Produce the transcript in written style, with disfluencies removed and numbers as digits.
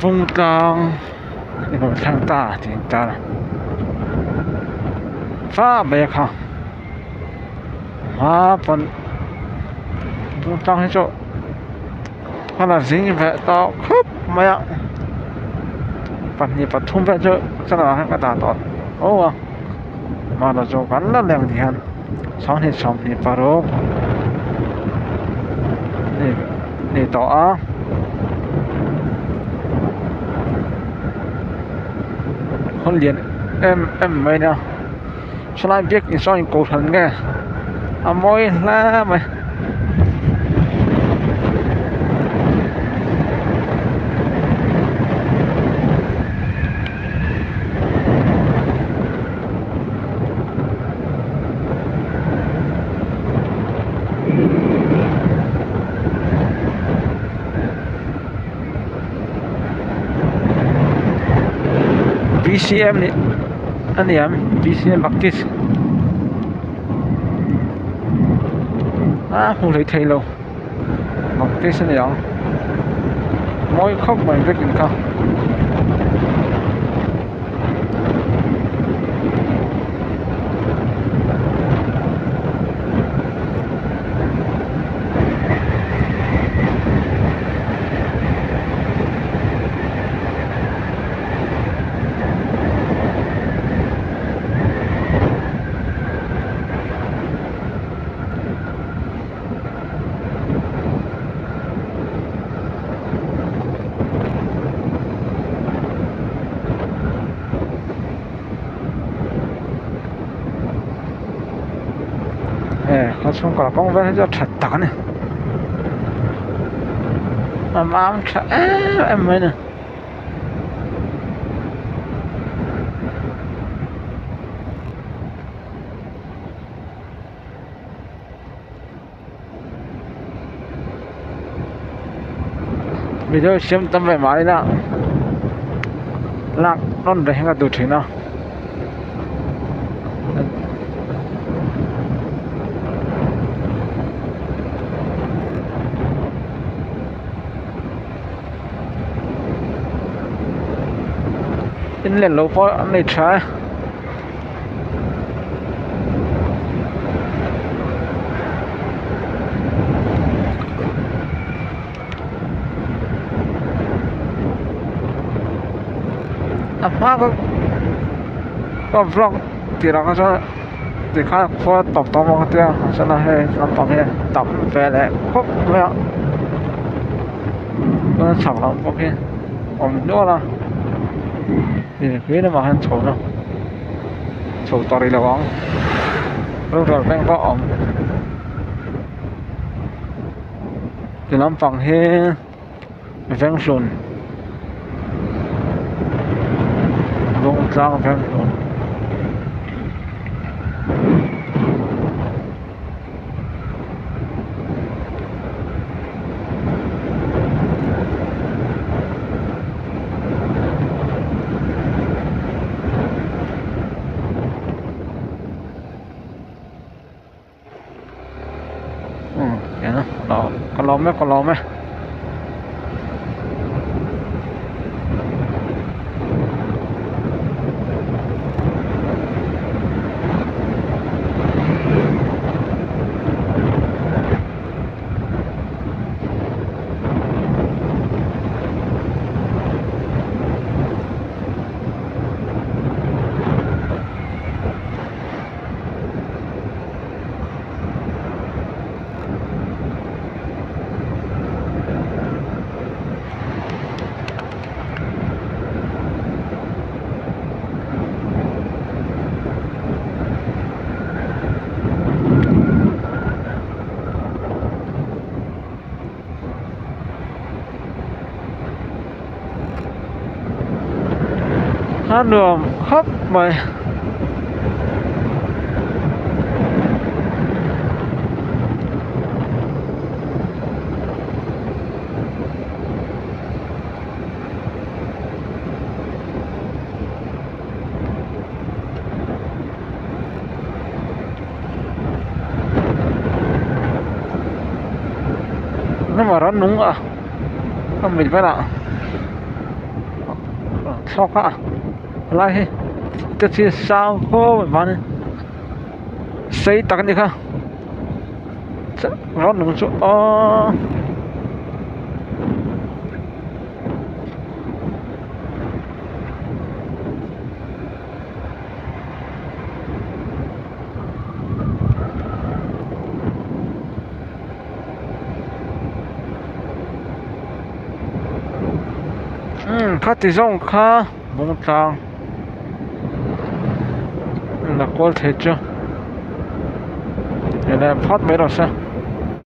Vung tang một thằng ta thì ta phá bè khang phá phần vung tang hết chỗ hay là dính về tao khớp mẹ phần gì phần thun về chỗ sao là cái ta tọt ô mà là chỗ gắn là lèng thì hẳn xong thì baro để tỏ hôn liền em mày nè sao lại biết như sao cổ thần nghe à môi la mày VCM nih ano yan VCM Baptist không thấy thầy đâu Baptist này đó mỗi khóc mình biết gì không nó xuống cả công viên cho thật tán này mà em mới nè bây giờ xem tâm về máy đó lạc non để hàng tụ chính nào in lên lỗ phó anh này trái apa có vlog thì nó có cho thì khá phó tập tóm vào cái cho nó hay nó tóm cái tập về lại khúc mẹ nó chẳng lắm ok còn nữa là thì phía nó mà hắn chỗ đâu chỗ to đi là bóng lúc rồi đang có ổng thì nó bằng hết vang sồn vung sang vang sồn đó còn lò mấy hát đường hấp mày nó mà rắn đúng à không mình phải nào soka lai cái chi sao khô mà này xây tắc đi kha nó nung chỗ khát thì rong kha bông trăng là có thể chưa để làm phát mấy đâu sao